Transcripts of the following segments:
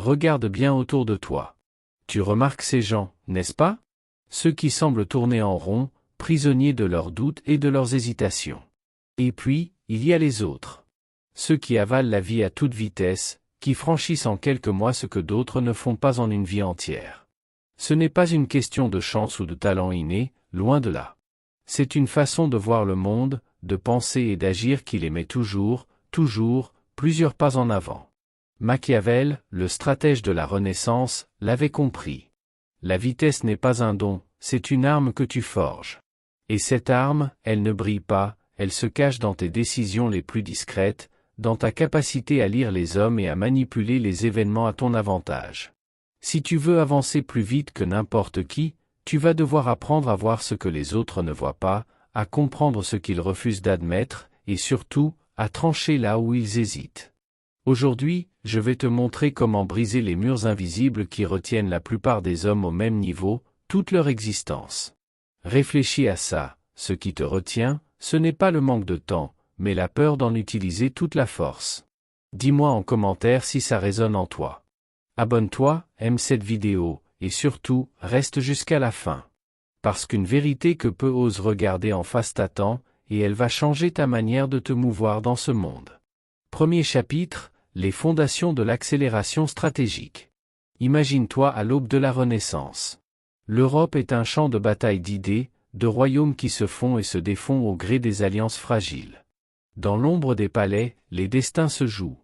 regarde bien autour de toi. Tu remarques ces gens, n'est-ce pas? Ceux qui semblent tourner en rond, prisonniers de leurs doutes et de leurs hésitations. Et puis, il y a les autres. Ceux qui avalent la vie à toute vitesse, qui franchissent en quelques mois ce que d'autres ne font pas en une vie entière. Ce n'est pas une question de chance ou de talent inné, loin de là. C'est une façon de voir le monde, de penser et d'agir qui les met toujours, plusieurs pas en avant. Machiavel, le stratège de la Renaissance, l'avait compris. La vitesse n'est pas un don, c'est une arme que tu forges. Et cette arme, elle ne brille pas, elle se cache dans tes décisions les plus discrètes, dans ta capacité à lire les hommes et à manipuler les événements à ton avantage. Si tu veux avancer plus vite que n'importe qui, tu vas devoir apprendre à voir ce que les autres ne voient pas, à comprendre ce qu'ils refusent d'admettre, et surtout, à trancher là où ils hésitent. Aujourd'hui, je vais te montrer comment briser les murs invisibles qui retiennent la plupart des hommes au même niveau, toute leur existence. Réfléchis à ça, ce qui te retient, ce n'est pas le manque de temps, mais la peur d'en utiliser toute la force. Dis-moi en commentaire si ça résonne en toi. Abonne-toi, aime cette vidéo, et surtout, reste jusqu'à la fin. Parce qu'une vérité que peu osent regarder en face t'attend, et elle va changer ta manière de te mouvoir dans ce monde. Premier chapitre, les fondations de l'accélération stratégique. Imagine-toi à l'aube de la Renaissance. L'Europe est un champ de bataille d'idées, de royaumes qui se font et se défont au gré des alliances fragiles. Dans l'ombre des palais, les destins se jouent.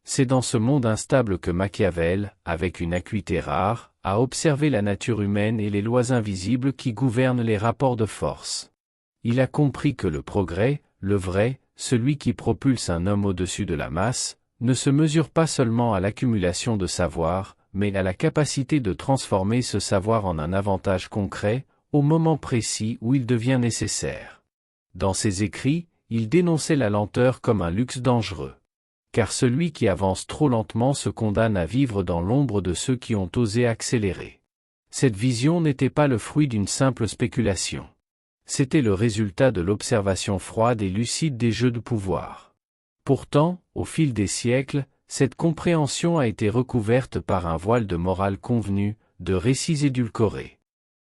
C'est dans ce monde instable que Machiavel, avec une acuité rare, a observé la nature humaine et les lois invisibles qui gouvernent les rapports de force. Il a compris que le progrès, le vrai, celui qui propulse un homme au-dessus de la masse, ne se mesure pas seulement à l'accumulation de savoir, mais à la capacité de transformer ce savoir en un avantage concret, au moment précis où il devient nécessaire. Dans ses écrits, il dénonçait la lenteur comme un luxe dangereux. Car celui qui avance trop lentement se condamne à vivre dans l'ombre de ceux qui ont osé accélérer. Cette vision n'était pas le fruit d'une simple spéculation. C'était le résultat de l'observation froide et lucide des jeux de pouvoir. Pourtant, au fil des siècles, cette compréhension a été recouverte par un voile de morale convenue, de récits édulcorés.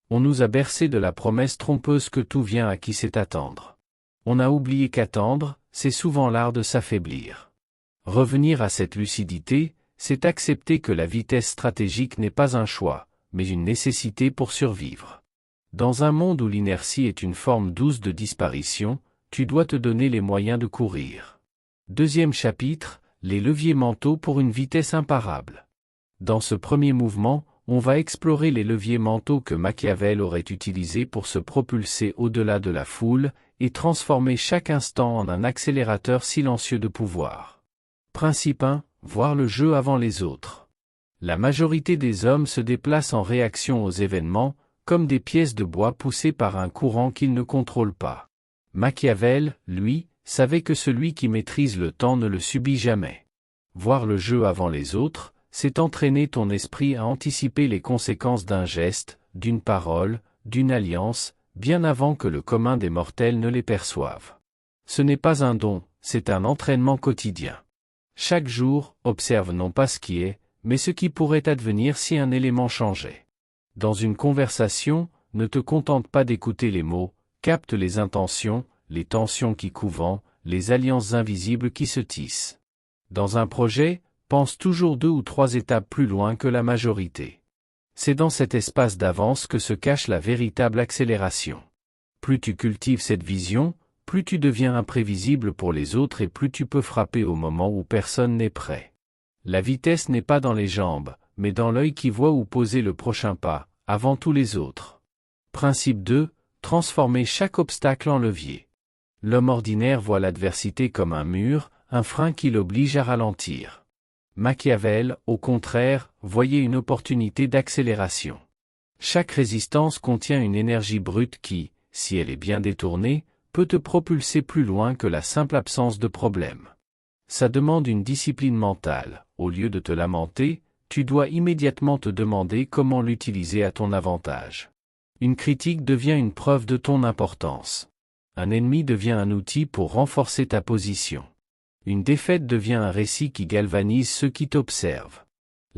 On nous a bercé de la promesse trompeuse que tout vient à qui sait attendre. On a oublié qu'attendre, c'est souvent l'art de s'affaiblir. Revenir à cette lucidité, c'est accepter que la vitesse stratégique n'est pas un choix, mais une nécessité pour survivre. Dans un monde où l'inertie est une forme douce de disparition, tu dois te donner les moyens de courir. Deuxième chapitre, les leviers mentaux pour une vitesse imparable. Dans ce premier mouvement, on va explorer les leviers mentaux que Machiavel aurait utilisés pour se propulser au-delà de la foule et transformer chaque instant en un accélérateur silencieux de pouvoir. Principe 1, voir le jeu avant les autres. La majorité des hommes se déplacent en réaction aux événements, comme des pièces de bois poussées par un courant qu'ils ne contrôlent pas. Machiavel, lui, savait que celui qui maîtrise le temps ne le subit jamais. Voir le jeu avant les autres, c'est entraîner ton esprit à anticiper les conséquences d'un geste, d'une parole, d'une alliance, bien avant que le commun des mortels ne les perçoive. Ce n'est pas un don, c'est un entraînement quotidien. Chaque jour, observe non pas ce qui est, mais ce qui pourrait advenir si un élément changeait. Dans une conversation, ne te contente pas d'écouter les mots, capte les intentions, les tensions qui couvent, les alliances invisibles qui se tissent. Dans un projet, pense toujours 2 ou 3 étapes plus loin que la majorité. C'est dans cet espace d'avance que se cache la véritable accélération. Plus tu cultives cette vision, plus tu deviens imprévisible pour les autres et plus tu peux frapper au moment où personne n'est prêt. La vitesse n'est pas dans les jambes, mais dans l'œil qui voit où poser le prochain pas, avant tous les autres. Principe 2, transformer chaque obstacle en levier. L'homme ordinaire voit l'adversité comme un mur, un frein qui l'oblige à ralentir. Machiavel, au contraire, voyait une opportunité d'accélération. Chaque résistance contient une énergie brute qui, si elle est bien détournée, peut te propulser plus loin que la simple absence de problème. Ça demande une discipline mentale. Au lieu de te lamenter, tu dois immédiatement te demander comment l'utiliser à ton avantage. Une critique devient une preuve de ton importance. Un ennemi devient un outil pour renforcer ta position. Une défaite devient un récit qui galvanise ceux qui t'observent.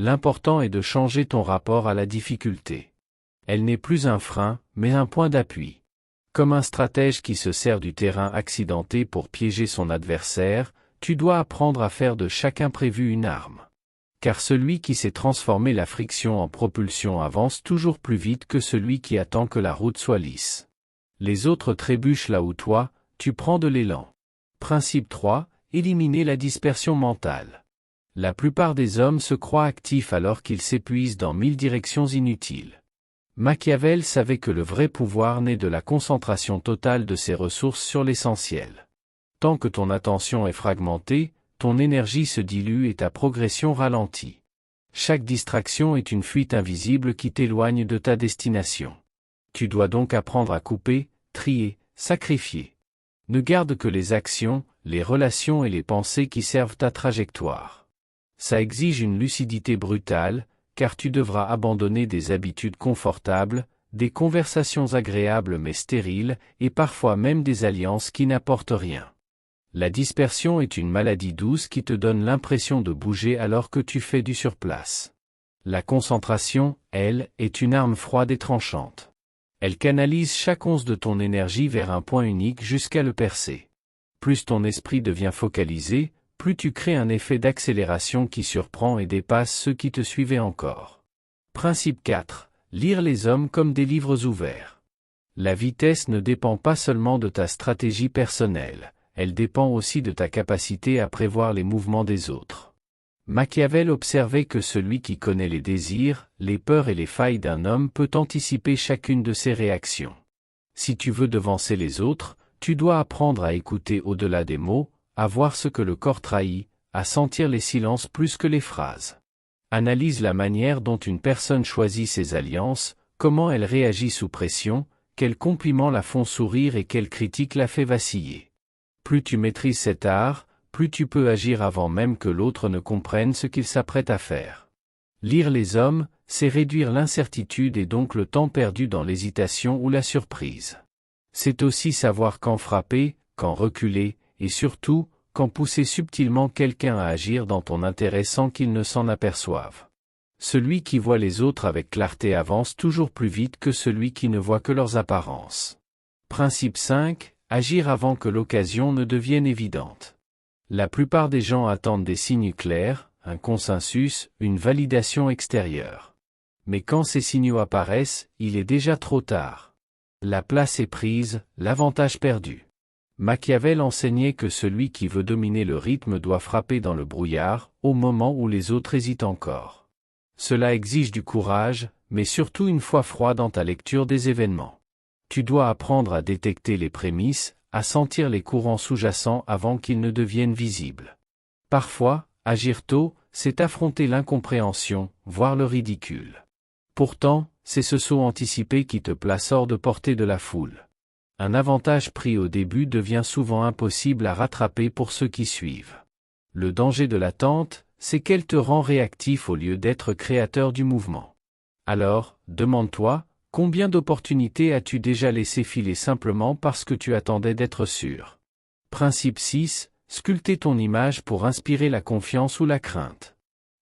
L'important est de changer ton rapport à la difficulté. Elle n'est plus un frein, mais un point d'appui. Comme un stratège qui se sert du terrain accidenté pour piéger son adversaire, tu dois apprendre à faire de chaque imprévu une arme. Car celui qui sait transformer la friction en propulsion avance toujours plus vite que celui qui attend que la route soit lisse. Les autres trébuchent là où toi, tu prends de l'élan. Principe 3, éliminer la dispersion mentale. La plupart des hommes se croient actifs alors qu'ils s'épuisent dans 1000 directions inutiles. Machiavel savait que le vrai pouvoir naît de la concentration totale de ses ressources sur l'essentiel. Tant que ton attention est fragmentée, ton énergie se dilue et ta progression ralentit. Chaque distraction est une fuite invisible qui t'éloigne de ta destination. Tu dois donc apprendre à couper, trier, sacrifier. Ne garde que les actions, les relations et les pensées qui servent ta trajectoire. Ça exige une lucidité brutale, car tu devras abandonner des habitudes confortables, des conversations agréables mais stériles, et parfois même des alliances qui n'apportent rien. La dispersion est une maladie douce qui te donne l'impression de bouger alors que tu fais du surplace. La concentration, elle, est une arme froide et tranchante. Elle canalise chaque once de ton énergie vers un point unique jusqu'à le percer. Plus ton esprit devient focalisé, plus tu crées un effet d'accélération qui surprend et dépasse ceux qui te suivaient encore. Principe 4. Lire les hommes comme des livres ouverts. La vitesse ne dépend pas seulement de ta stratégie personnelle, elle dépend aussi de ta capacité à prévoir les mouvements des autres. Machiavel observait que celui qui connaît les désirs, les peurs et les failles d'un homme peut anticiper chacune de ses réactions. Si tu veux devancer les autres, tu dois apprendre à écouter au-delà des mots, à voir ce que le corps trahit, à sentir les silences plus que les phrases. Analyse la manière dont une personne choisit ses alliances, comment elle réagit sous pression, quels compliments la font sourire et quelle critique la fait vaciller. Plus tu maîtrises cet art, plus tu peux agir avant même que l'autre ne comprenne ce qu'il s'apprête à faire. Lire les hommes, c'est réduire l'incertitude et donc le temps perdu dans l'hésitation ou la surprise. C'est aussi savoir quand frapper, quand reculer, et surtout, quand pousser subtilement quelqu'un à agir dans ton intérêt sans qu'il ne s'en aperçoive. Celui qui voit les autres avec clarté avance toujours plus vite que celui qui ne voit que leurs apparences. Principe 5. Agir avant que l'occasion ne devienne évidente. La plupart des gens attendent des signes clairs, un consensus, une validation extérieure. Mais quand ces signaux apparaissent, il est déjà trop tard. La place est prise, l'avantage perdu. Machiavel enseignait que celui qui veut dominer le rythme doit frapper dans le brouillard, au moment où les autres hésitent encore. Cela exige du courage, mais surtout une foi froide dans ta lecture des événements. Tu dois apprendre à détecter les prémices, à sentir les courants sous-jacents avant qu'ils ne deviennent visibles. Parfois, agir tôt, c'est affronter l'incompréhension, voire le ridicule. Pourtant, c'est ce saut anticipé qui te place hors de portée de la foule. Un avantage pris au début devient souvent impossible à rattraper pour ceux qui suivent. Le danger de l'attente, c'est qu'elle te rend réactif au lieu d'être créateur du mouvement. Alors, demande-toi, combien d'opportunités as-tu déjà laissé filer simplement parce que tu attendais d'être sûr? Principe 6. Sculpter ton image pour inspirer la confiance ou la crainte.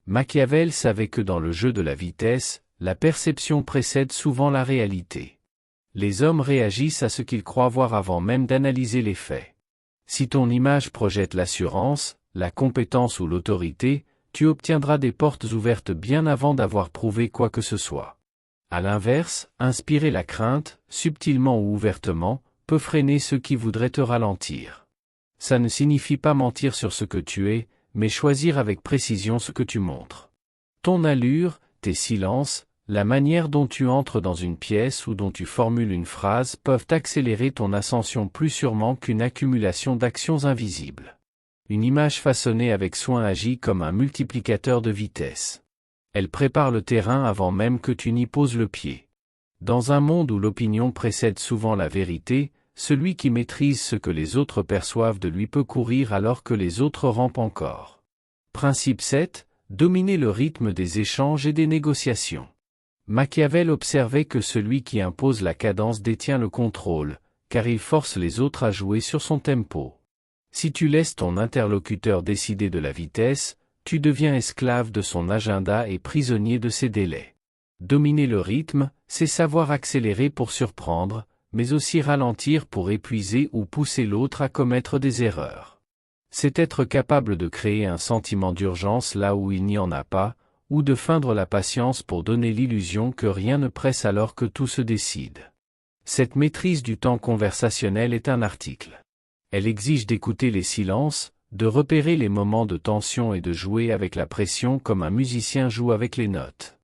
Machiavel savait que dans le jeu de la vitesse, la perception précède souvent la réalité. Les hommes réagissent à ce qu'ils croient voir avant même d'analyser les faits. Si ton image projette l'assurance, la compétence ou l'autorité, tu obtiendras des portes ouvertes bien avant d'avoir prouvé quoi que ce soit. À l'inverse, inspirer la crainte, subtilement ou ouvertement, peut freiner ceux qui voudraient te ralentir. Ça ne signifie pas mentir sur ce que tu es, mais choisir avec précision ce que tu montres. Ton allure, tes silences, la manière dont tu entres dans une pièce ou dont tu formules une phrase peuvent accélérer ton ascension plus sûrement qu'une accumulation d'actions invisibles. Une image façonnée avec soin agit comme un multiplicateur de vitesse. Elle prépare le terrain avant même que tu n'y poses le pied. Dans un monde où l'opinion précède souvent la vérité, celui qui maîtrise ce que les autres perçoivent de lui peut courir alors que les autres rampent encore. Principe 7. Dominer le rythme des échanges et des négociations. Machiavel observait que celui qui impose la cadence détient le contrôle, car il force les autres à jouer sur son tempo. Si tu laisses ton interlocuteur décider de la vitesse, tu deviens esclave de son agenda et prisonnier de ses délais. Dominer le rythme, c'est savoir accélérer pour surprendre, mais aussi ralentir pour épuiser ou pousser l'autre à commettre des erreurs. C'est être capable de créer un sentiment d'urgence là où il n'y en a pas, ou de feindre la patience pour donner l'illusion que rien ne presse alors que tout se décide. Cette maîtrise du temps conversationnel est un article. Elle exige d'écouter les silences, de repérer les moments de tension et de jouer avec la pression comme un musicien joue avec les notes.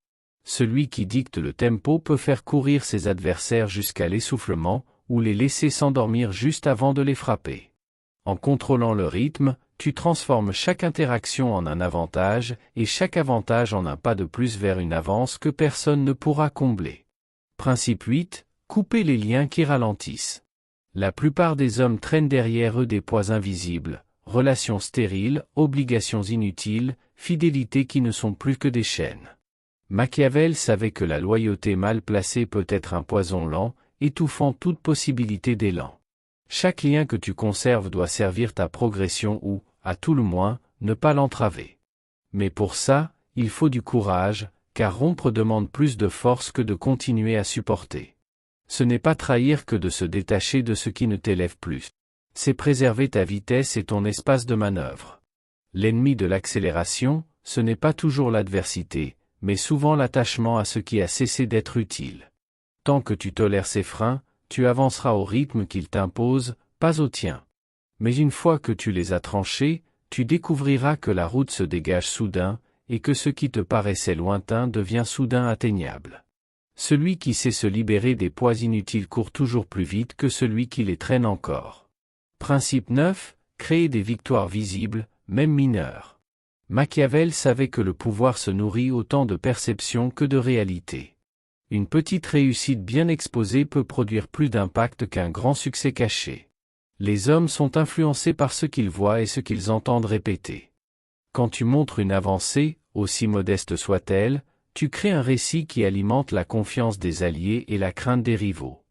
Celui qui dicte le tempo peut faire courir ses adversaires jusqu'à l'essoufflement, ou les laisser s'endormir juste avant de les frapper. En contrôlant le rythme, tu transformes chaque interaction en un avantage, et chaque avantage en un pas de plus vers une avance que personne ne pourra combler. Principe 8. Couper les liens qui ralentissent. La plupart des hommes traînent derrière eux des poids invisibles, relations stériles, obligations inutiles, fidélités qui ne sont plus que des chaînes. Machiavel savait que la loyauté mal placée peut être un poison lent, étouffant toute possibilité d'élan. Chaque lien que tu conserves doit servir ta progression ou, à tout le moins, ne pas l'entraver. Mais pour ça, il faut du courage, car rompre demande plus de force que de continuer à supporter. Ce n'est pas trahir que de se détacher de ce qui ne t'élève plus. C'est préserver ta vitesse et ton espace de manœuvre. L'ennemi de l'accélération, ce n'est pas toujours l'adversité, mais souvent l'attachement à ce qui a cessé d'être utile. Tant que tu tolères ces freins, tu avanceras au rythme qu'il t'impose, pas au tien. Mais une fois que tu les as tranchés, tu découvriras que la route se dégage soudain, et que ce qui te paraissait lointain devient soudain atteignable. Celui qui sait se libérer des poids inutiles court toujours plus vite que celui qui les traîne encore. Principe 9. Créer des victoires visibles, même mineures. Machiavel savait que le pouvoir se nourrit autant de perception que de réalité. Une petite réussite bien exposée peut produire plus d'impact qu'un grand succès caché. Les hommes sont influencés par ce qu'ils voient et ce qu'ils entendent répéter. Quand tu montres une avancée, aussi modeste soit-elle, tu crées un récit qui alimente la confiance des alliés et la crainte des rivaux.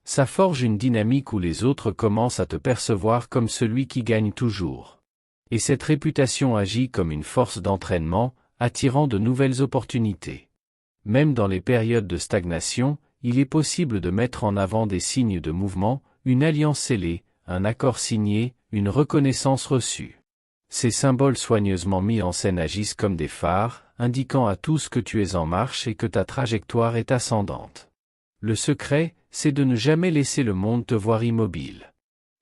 Ça forge une dynamique où les autres commencent à te percevoir comme celui qui gagne toujours. Et cette réputation agit comme une force d'entraînement, attirant de nouvelles opportunités. Même dans les périodes de stagnation, il est possible de mettre en avant des signes de mouvement, une alliance scellée, un accord signé, une reconnaissance reçue. Ces symboles soigneusement mis en scène agissent comme des phares, indiquant à tous que tu es en marche et que ta trajectoire est ascendante. Le secret, c'est de ne jamais laisser le monde te voir immobile.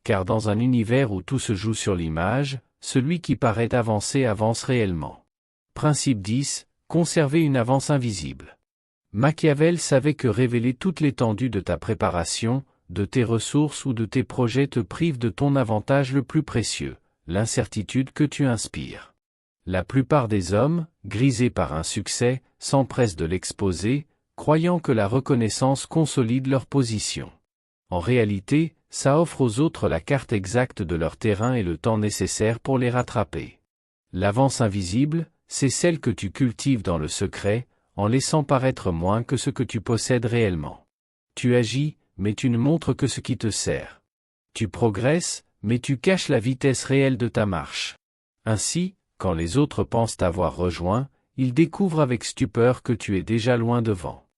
Car dans un univers où tout se joue sur l'image, celui qui paraît avancer avance réellement. Principe 10. Conserver une avance invisible. Machiavel savait que révéler toute l'étendue de ta préparation, de tes ressources ou de tes projets te prive de ton avantage le plus précieux, l'incertitude que tu inspires. La plupart des hommes, grisés par un succès, s'empressent de l'exposer, croyant que la reconnaissance consolide leur position. En réalité, ça offre aux autres la carte exacte de leur terrain et le temps nécessaire pour les rattraper. L'avance invisible, c'est celle que tu cultives dans le secret, en laissant paraître moins que ce que tu possèdes réellement. Tu agis, mais tu ne montres que ce qui te sert. Tu progresses, mais tu caches la vitesse réelle de ta marche. Ainsi, quand les autres pensent t'avoir rejoint, ils découvrent avec stupeur que tu es déjà loin devant.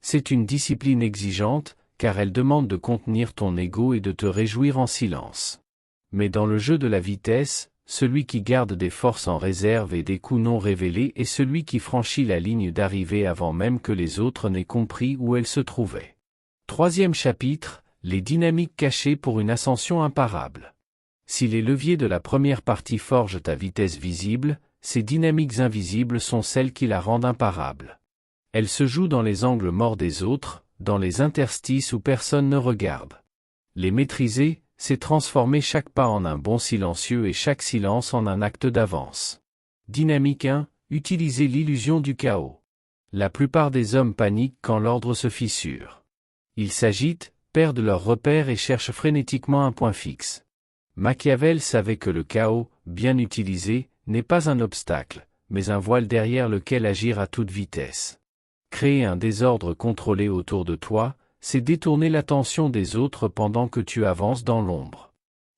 C'est une discipline exigeante, car elle demande de contenir ton ego et de te réjouir en silence. Mais dans le jeu de la vitesse, celui qui garde des forces en réserve et des coups non révélés est celui qui franchit la ligne d'arrivée avant même que les autres n'aient compris où elle se trouvait. Troisième chapitre, les dynamiques cachées pour une ascension imparable. Si les leviers de la première partie forgent ta vitesse visible, ces dynamiques invisibles sont celles qui la rendent imparable. Elles se jouent dans les angles morts des autres, dans les interstices où personne ne regarde. Les maîtriser, c'est transformer chaque pas en un bond silencieux et chaque silence en un acte d'avance. Dynamique 1, utiliser l'illusion du chaos. La plupart des hommes paniquent quand l'ordre se fissure. Ils s'agitent, perdent leurs repères et cherchent frénétiquement un point fixe. Machiavel savait que le chaos, bien utilisé, n'est pas un obstacle, mais un voile derrière lequel agir à toute vitesse. Créer un désordre contrôlé autour de toi, c'est détourner l'attention des autres pendant que tu avances dans l'ombre.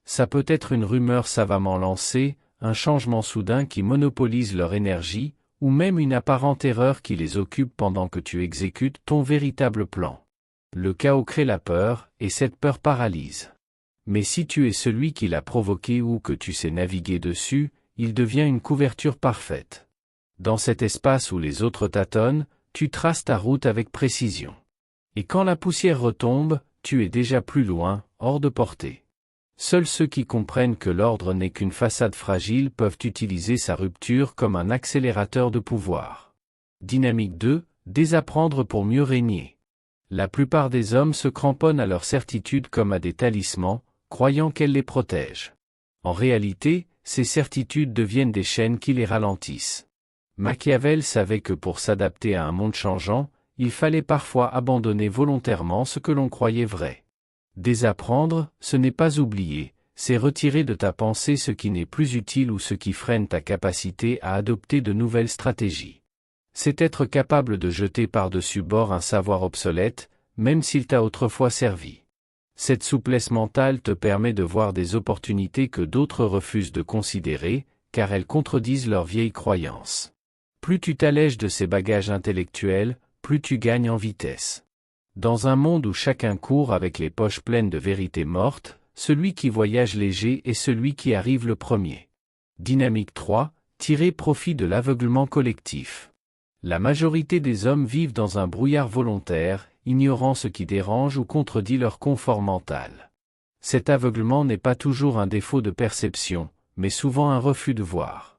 Ça peut être une rumeur savamment lancée, un changement soudain qui monopolise leur énergie, ou même une apparente erreur qui les occupe pendant que tu exécutes ton véritable plan. Le chaos crée la peur, et cette peur paralyse. Mais si tu es celui qui l'a provoqué ou que tu sais naviguer dessus, il devient une couverture parfaite. Dans cet espace où les autres tâtonnent, tu traces ta route avec précision. Et quand la poussière retombe, tu es déjà plus loin, hors de portée. Seuls ceux qui comprennent que l'ordre n'est qu'une façade fragile peuvent utiliser sa rupture comme un accélérateur de pouvoir. Dynamique 2, désapprendre pour mieux régner. La plupart des hommes se cramponnent à leurs certitudes comme à des talismans, croyant qu'elles les protègent. En réalité, ces certitudes deviennent des chaînes qui les ralentissent. Machiavel savait que pour s'adapter à un monde changeant, il fallait parfois abandonner volontairement ce que l'on croyait vrai. Désapprendre, ce n'est pas oublier, c'est retirer de ta pensée ce qui n'est plus utile ou ce qui freine ta capacité à adopter de nouvelles stratégies. C'est être capable de jeter par-dessus bord un savoir obsolète, même s'il t'a autrefois servi. Cette souplesse mentale te permet de voir des opportunités que d'autres refusent de considérer, car elles contredisent leurs vieilles croyances. Plus tu t'allèges de ces bagages intellectuels, plus tu gagnes en vitesse. Dans un monde où chacun court avec les poches pleines de vérités mortes, celui qui voyage léger est celui qui arrive le premier. Dynamique 3, tirer profit de l'aveuglement collectif. La majorité des hommes vivent dans un brouillard volontaire, ignorant ce qui dérange ou contredit leur confort mental. Cet aveuglement n'est pas toujours un défaut de perception, mais souvent un refus de voir.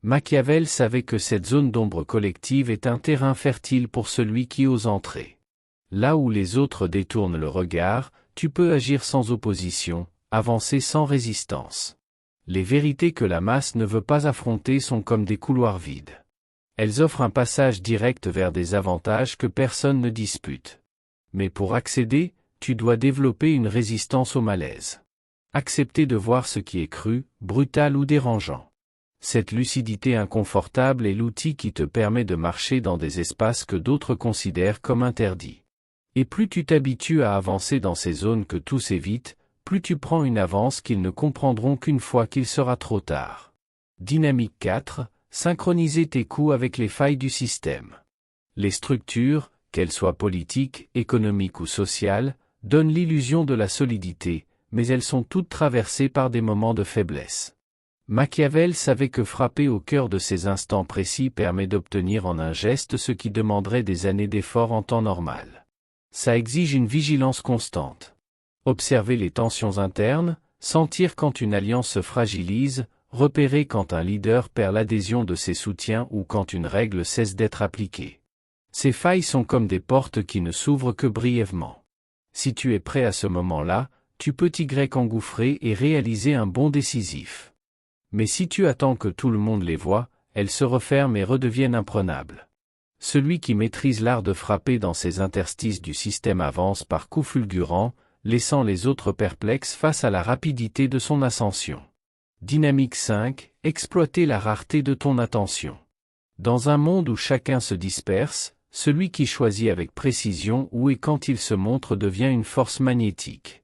Machiavel savait que cette zone d'ombre collective est un terrain fertile pour celui qui ose entrer. Là où les autres détournent le regard, tu peux agir sans opposition, avancer sans résistance. Les vérités que la masse ne veut pas affronter sont comme des couloirs vides. Elles offrent un passage direct vers des avantages que personne ne dispute. Mais pour accéder, tu dois développer une résistance au malaise. Accepter de voir ce qui est cru, brutal ou dérangeant. Cette lucidité inconfortable est l'outil qui te permet de marcher dans des espaces que d'autres considèrent comme interdits. Et plus tu t'habitues à avancer dans ces zones que tous évitent, plus tu prends une avance qu'ils ne comprendront qu'une fois qu'il sera trop tard. Dynamique 4, synchroniser tes coups avec les failles du système. Les structures, qu'elles soient politiques, économiques ou sociales, donnent l'illusion de la solidité, mais elles sont toutes traversées par des moments de faiblesse. Machiavel savait que frapper au cœur de ces instants précis permet d'obtenir en un geste ce qui demanderait des années d'effort en temps normal. Ça exige une vigilance constante. Observer les tensions internes, sentir quand une alliance se fragilise, repérer quand un leader perd l'adhésion de ses soutiens ou quand une règle cesse d'être appliquée. Ces failles sont comme des portes qui ne s'ouvrent que brièvement. Si tu es prêt à ce moment-là, tu peux t'engouffrer et réaliser un bond décisif. Mais si tu attends que tout le monde les voie, elles se referment et redeviennent imprenables. Celui qui maîtrise l'art de frapper dans ces interstices du système avance par coups fulgurants, laissant les autres perplexes face à la rapidité de son ascension. Dynamique 5, exploiter la rareté de ton attention. Dans un monde où chacun se disperse, celui qui choisit avec précision où et quand il se montre devient une force magnétique.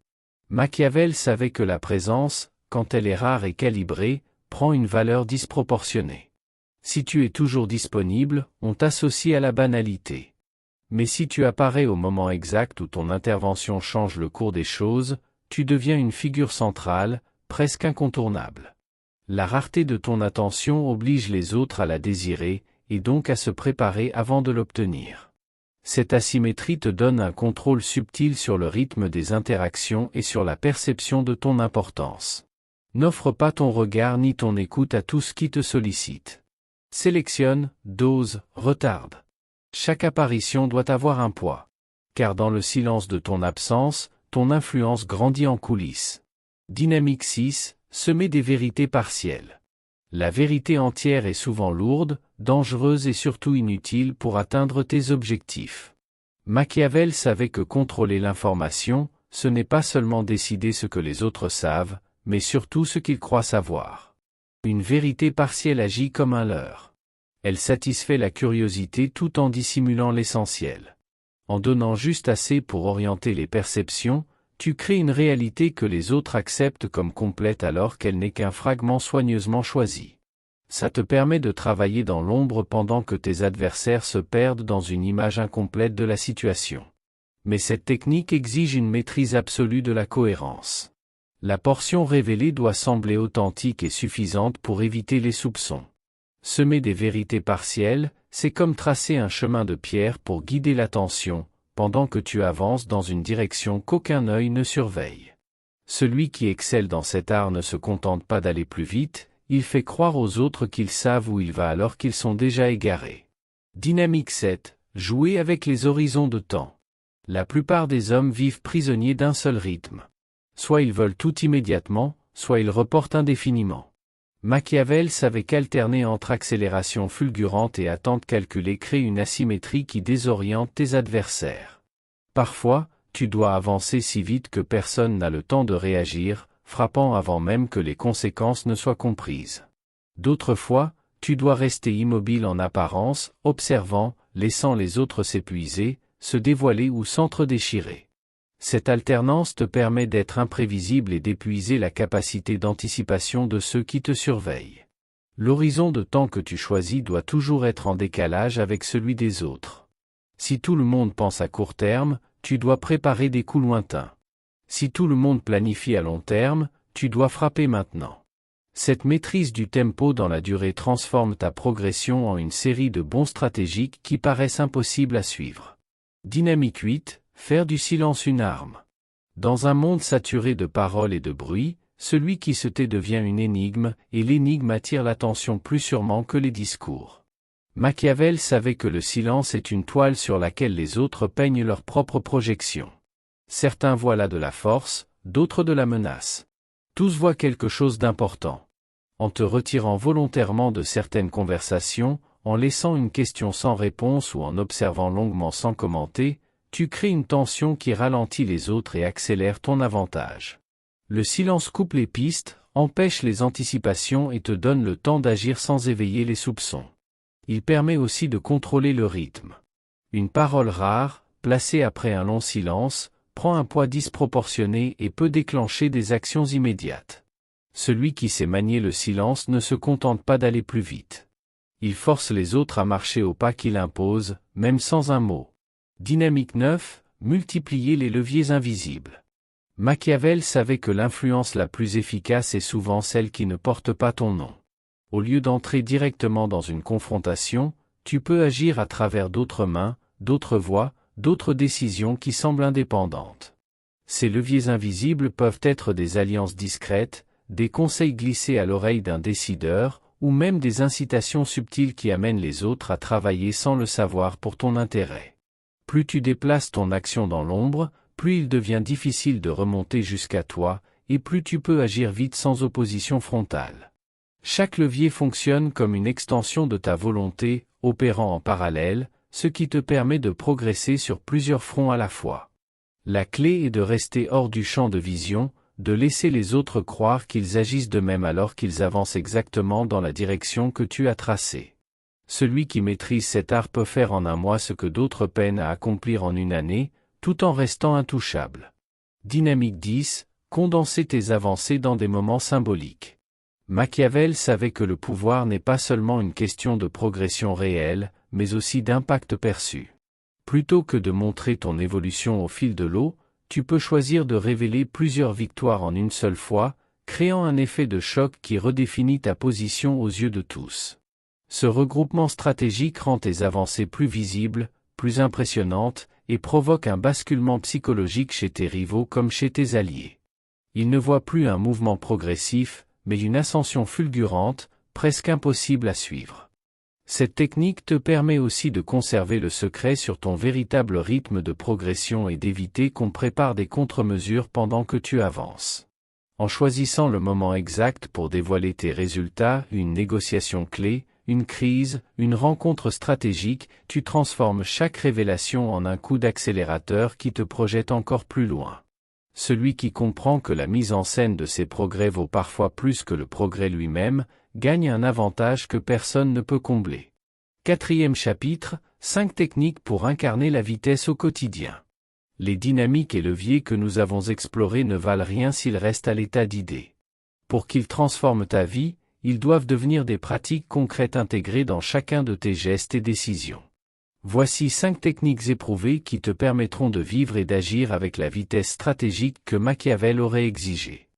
Machiavel savait que la présence, quand elle est rare et calibrée, prend une valeur disproportionnée. Si tu es toujours disponible, on t'associe à la banalité. Mais si tu apparais au moment exact où ton intervention change le cours des choses, tu deviens une figure centrale, presque incontournable. La rareté de ton attention oblige les autres à la désirer, et donc à se préparer avant de l'obtenir. Cette asymétrie te donne un contrôle subtil sur le rythme des interactions et sur la perception de ton importance. N'offre pas ton regard ni ton écoute à tout ce qui te sollicite. Sélectionne, dose, retarde. Chaque apparition doit avoir un poids. Car dans le silence de ton absence, ton influence grandit en coulisses. Dynamique 6, semer des vérités partielles. La vérité entière est souvent lourde, dangereuse et surtout inutile pour atteindre tes objectifs. Machiavel savait que contrôler l'information, ce n'est pas seulement décider ce que les autres savent, mais surtout ce qu'ils croient savoir. Une vérité partielle agit comme un leurre. Elle satisfait la curiosité tout en dissimulant l'essentiel. En donnant juste assez pour orienter les perceptions, Tu crées une réalité que les autres acceptent comme complète alors qu'elle n'est qu'un fragment soigneusement choisi. Ça te permet de travailler dans l'ombre pendant que tes adversaires se perdent dans une image incomplète de la situation. Mais cette technique exige une maîtrise absolue de la cohérence. La portion révélée doit sembler authentique et suffisante pour éviter les soupçons. Semer des vérités partielles, c'est comme tracer un chemin de pierre pour guider l'attention, pendant que tu avances dans une direction qu'aucun œil ne surveille. Celui qui excelle dans cet art ne se contente pas d'aller plus vite, il fait croire aux autres qu'ils savent où il va alors qu'ils sont déjà égarés. Dynamique 7. Jouer avec les horizons de temps. La plupart des hommes vivent prisonniers d'un seul rythme. Soit ils veulent tout immédiatement, soit ils reportent indéfiniment. Machiavel savait qu'alterner entre accélération fulgurante et attente calculée crée une asymétrie qui désoriente tes adversaires. Parfois, tu dois avancer si vite que personne n'a le temps de réagir, frappant avant même que les conséquences ne soient comprises. D'autres fois, tu dois rester immobile en apparence, observant, laissant les autres s'épuiser, se dévoiler ou s'entre-déchirer. Cette alternance te permet d'être imprévisible et d'épuiser la capacité d'anticipation de ceux qui te surveillent. L'horizon de temps que tu choisis doit toujours être en décalage avec celui des autres. Si tout le monde pense à court terme, tu dois préparer des coups lointains. Si tout le monde planifie à long terme, tu dois frapper maintenant. Cette maîtrise du tempo dans la durée transforme ta progression en une série de bons stratégiques qui paraissent impossibles à suivre. Dynamique 8. Faire du silence une arme. Dans un monde saturé de paroles et de bruit, celui qui se tait devient une énigme, et l'énigme attire l'attention plus sûrement que les discours. Machiavel savait que le silence est une toile sur laquelle les autres peignent leurs propres projections. Certains voient là de la force, d'autres de la menace. Tous voient quelque chose d'important. En te retirant volontairement de certaines conversations, en laissant une question sans réponse ou en observant longuement sans commenter, tu crées une tension qui ralentit les autres et accélère ton avantage. Le silence coupe les pistes, empêche les anticipations et te donne le temps d'agir sans éveiller les soupçons. Il permet aussi de contrôler le rythme. Une parole rare, placée après un long silence, prend un poids disproportionné et peut déclencher des actions immédiates. Celui qui sait manier le silence ne se contente pas d'aller plus vite. Il force les autres à marcher au pas qu'il impose, même sans un mot. Dynamique 9. Multiplier les leviers invisibles. Machiavel savait que l'influence la plus efficace est souvent celle qui ne porte pas ton nom. Au lieu d'entrer directement dans une confrontation, tu peux agir à travers d'autres mains, d'autres voix, d'autres décisions qui semblent indépendantes. Ces leviers invisibles peuvent être des alliances discrètes, des conseils glissés à l'oreille d'un décideur, ou même des incitations subtiles qui amènent les autres à travailler sans le savoir pour ton intérêt. Plus tu déplaces ton action dans l'ombre, plus il devient difficile de remonter jusqu'à toi, et plus tu peux agir vite sans opposition frontale. Chaque levier fonctionne comme une extension de ta volonté, opérant en parallèle, ce qui te permet de progresser sur plusieurs fronts à la fois. La clé est de rester hors du champ de vision, de laisser les autres croire qu'ils agissent de même alors qu'ils avancent exactement dans la direction que tu as tracée. Celui qui maîtrise cet art peut faire en un mois ce que d'autres peinent à accomplir en une année, tout en restant intouchable. Dynamique 10. Condenser tes avancées dans des moments symboliques. Machiavel savait que le pouvoir n'est pas seulement une question de progression réelle, mais aussi d'impact perçu. Plutôt que de montrer ton évolution au fil de l'eau, tu peux choisir de révéler plusieurs victoires en une seule fois, créant un effet de choc qui redéfinit ta position aux yeux de tous. Ce regroupement stratégique rend tes avancées plus visibles, plus impressionnantes, et provoque un basculement psychologique chez tes rivaux comme chez tes alliés. Ils ne voient plus un mouvement progressif, mais une ascension fulgurante, presque impossible à suivre. Cette technique te permet aussi de conserver le secret sur ton véritable rythme de progression et d'éviter qu'on prépare des contre-mesures pendant que tu avances. En choisissant le moment exact pour dévoiler tes résultats, une négociation clé, une crise, une rencontre stratégique, tu transformes chaque révélation en un coup d'accélérateur qui te projette encore plus loin. Celui qui comprend que la mise en scène de ses progrès vaut parfois plus que le progrès lui-même, gagne un avantage que personne ne peut combler. 4e chapitre, 5 techniques pour incarner la vitesse au quotidien. Les dynamiques et leviers que nous avons explorés ne valent rien s'ils restent à l'état d'idées. Pour qu'ils transforment ta vie, ils doivent devenir des pratiques concrètes intégrées dans chacun de tes gestes et décisions. Voici 5 techniques éprouvées qui te permettront de vivre et d'agir avec la vitesse stratégique que Machiavel aurait exigée.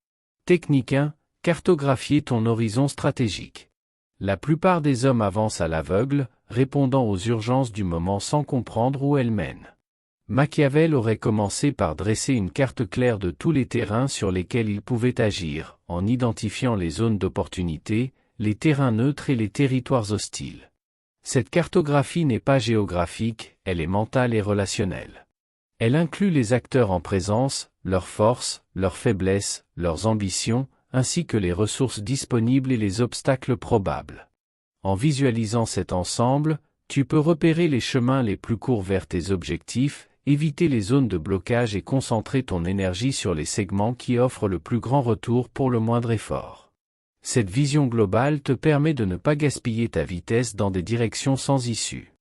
Technique 1. Cartographier ton horizon stratégique. La plupart des hommes avancent à l'aveugle, répondant aux urgences du moment sans comprendre où elles mènent. Machiavel aurait commencé par dresser une carte claire de tous les terrains sur lesquels il pouvait agir, en identifiant les zones d'opportunité, les terrains neutres et les territoires hostiles. Cette cartographie n'est pas géographique, elle est mentale et relationnelle. Elle inclut les acteurs en présence, leurs forces, leurs faiblesses, leurs ambitions, ainsi que les ressources disponibles et les obstacles probables. En visualisant cet ensemble, tu peux repérer les chemins les plus courts vers tes objectifs, éviter les zones de blocage et concentrer ton énergie sur les segments qui offrent le plus grand retour pour le moindre effort. Cette vision globale te permet de ne pas gaspiller ta vitesse dans des directions sans issue.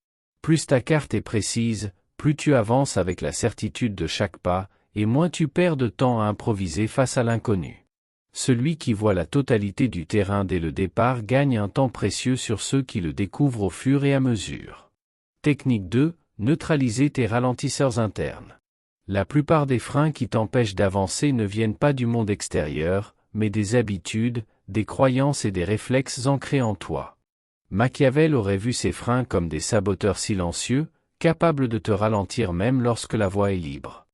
Plus ta carte est précise, plus tu avances avec la certitude de chaque pas, et moins tu perds de temps à improviser face à l'inconnu. Celui qui voit la totalité du terrain dès le départ gagne un temps précieux sur ceux qui le découvrent au fur et à mesure. Technique 2. Neutraliser tes ralentisseurs internes. La plupart des freins qui t'empêchent d'avancer ne viennent pas du monde extérieur, mais des habitudes, des croyances et des réflexes ancrés en toi. Machiavel aurait vu ces freins comme des saboteurs silencieux, capables de te ralentir même lorsque la voie est libre.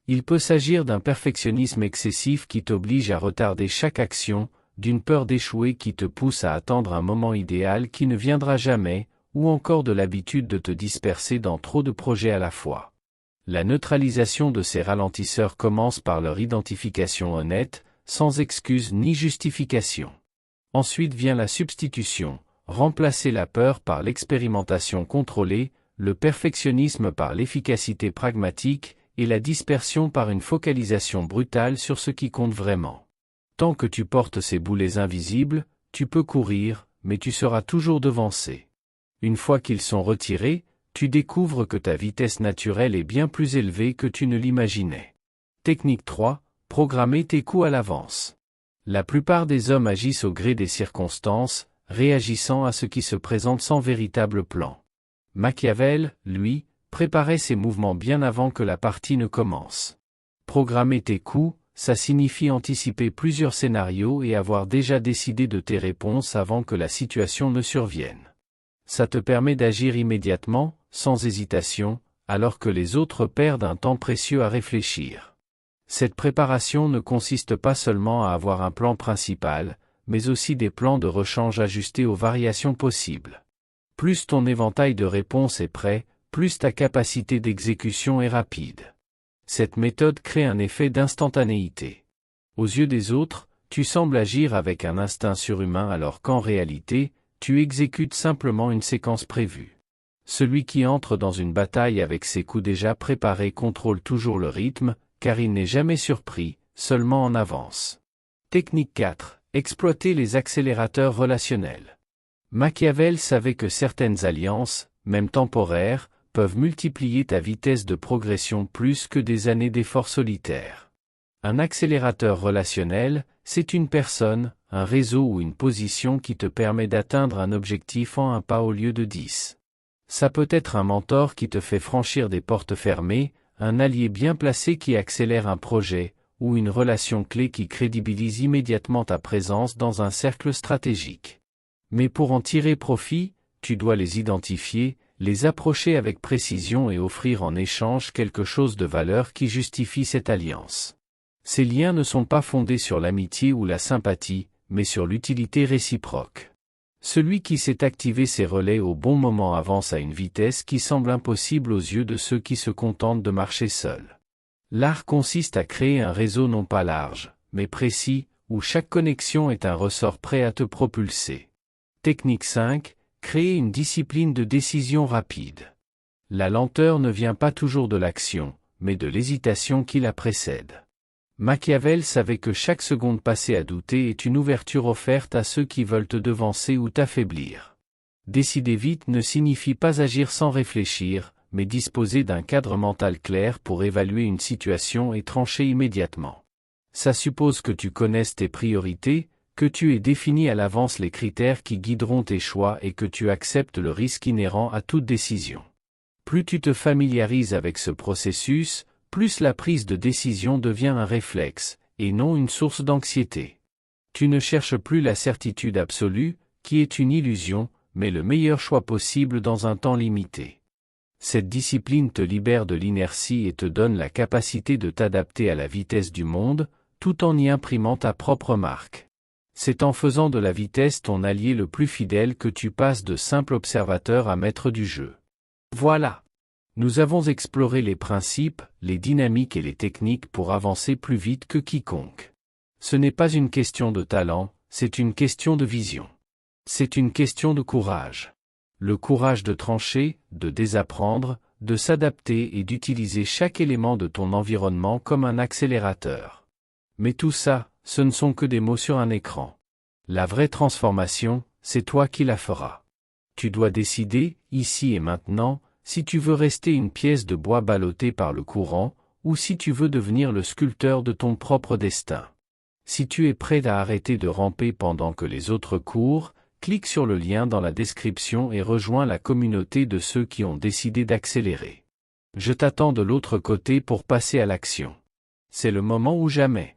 Il peut s'agir d'un perfectionnisme excessif qui t'oblige à retarder chaque action, d'une peur d'échouer qui te pousse à attendre un moment idéal qui ne viendra jamais, ou encore de l'habitude de te disperser dans trop de projets à la fois. La neutralisation de ces ralentisseurs commence par leur identification honnête, sans excuse ni justification. Ensuite vient la substitution, remplacer la peur par l'expérimentation contrôlée, le perfectionnisme par l'efficacité pragmatique, et la dispersion par une focalisation brutale sur ce qui compte vraiment. Tant que tu portes ces boulets invisibles, tu peux courir, mais tu seras toujours devancé. Une fois qu'ils sont retirés, tu découvres que ta vitesse naturelle est bien plus élevée que tu ne l'imaginais. Technique 3. Programmer tes coups à l'avance. La plupart des hommes agissent au gré des circonstances, réagissant à ce qui se présente sans véritable plan. Machiavel, lui, préparait ses mouvements bien avant que la partie ne commence. Programmer tes coups, ça signifie anticiper plusieurs scénarios et avoir déjà décidé de tes réponses avant que la situation ne survienne. Ça te permet d'agir immédiatement, sans hésitation, alors que les autres perdent un temps précieux à réfléchir. Cette préparation ne consiste pas seulement à avoir un plan principal, mais aussi des plans de rechange ajustés aux variations possibles. Plus ton éventail de réponses est prêt, plus ta capacité d'exécution est rapide. Cette méthode crée un effet d'instantanéité. Aux yeux des autres, tu sembles agir avec un instinct surhumain alors qu'en réalité, tu exécutes simplement une séquence prévue. Celui qui entre dans une bataille avec ses coups déjà préparés contrôle toujours le rythme, car il n'est jamais surpris, seulement en avance. Technique 4. Exploiter les accélérateurs relationnels. Machiavel savait que certaines alliances, même temporaires, peuvent multiplier ta vitesse de progression plus que des années d'efforts solitaires. Un accélérateur relationnel, c'est une personne, un réseau ou une position qui te permet d'atteindre un objectif en un pas au lieu de 10. Ça peut être un mentor qui te fait franchir des portes fermées, un allié bien placé qui accélère un projet, ou une relation clé qui crédibilise immédiatement ta présence dans un cercle stratégique. Mais pour en tirer profit, tu dois les identifier, les approcher avec précision et offrir en échange quelque chose de valeur qui justifie cette alliance. Ces liens ne sont pas fondés sur l'amitié ou la sympathie, mais sur l'utilité réciproque. Celui qui sait activer ses relais au bon moment avance à une vitesse qui semble impossible aux yeux de ceux qui se contentent de marcher seuls. L'art consiste à créer un réseau non pas large, mais précis, où chaque connexion est un ressort prêt à te propulser. Technique 5. Créer une discipline de décision rapide. La lenteur ne vient pas toujours de l'action, mais de l'hésitation qui la précède. Machiavel savait que chaque seconde passée à douter est une ouverture offerte à ceux qui veulent te devancer ou t'affaiblir. Décider vite ne signifie pas agir sans réfléchir, mais disposer d'un cadre mental clair pour évaluer une situation et trancher immédiatement. Ça suppose que tu connaisses tes priorités, que tu aies défini à l'avance les critères qui guideront tes choix et que tu acceptes le risque inhérent à toute décision. Plus tu te familiarises avec ce processus, plus la prise de décision devient un réflexe, et non une source d'anxiété. Tu ne cherches plus la certitude absolue, qui est une illusion, mais le meilleur choix possible dans un temps limité. Cette discipline te libère de l'inertie et te donne la capacité de t'adapter à la vitesse du monde, tout en y imprimant ta propre marque. C'est en faisant de la vitesse ton allié le plus fidèle que tu passes de simple observateur à maître du jeu. Voilà. Nous avons exploré les principes, les dynamiques et les techniques pour avancer plus vite que quiconque. Ce n'est pas une question de talent, c'est une question de vision. C'est une question de courage. Le courage de trancher, de désapprendre, de s'adapter et d'utiliser chaque élément de ton environnement comme un accélérateur. Mais tout ça, ce ne sont que des mots sur un écran. La vraie transformation, c'est toi qui la feras. Tu dois décider, ici et maintenant, si tu veux rester une pièce de bois ballottée par le courant, ou si tu veux devenir le sculpteur de ton propre destin. Si tu es prêt à arrêter de ramper pendant que les autres courent, clique sur le lien dans la description et rejoins la communauté de ceux qui ont décidé d'accélérer. Je t'attends de l'autre côté pour passer à l'action. C'est le moment ou jamais.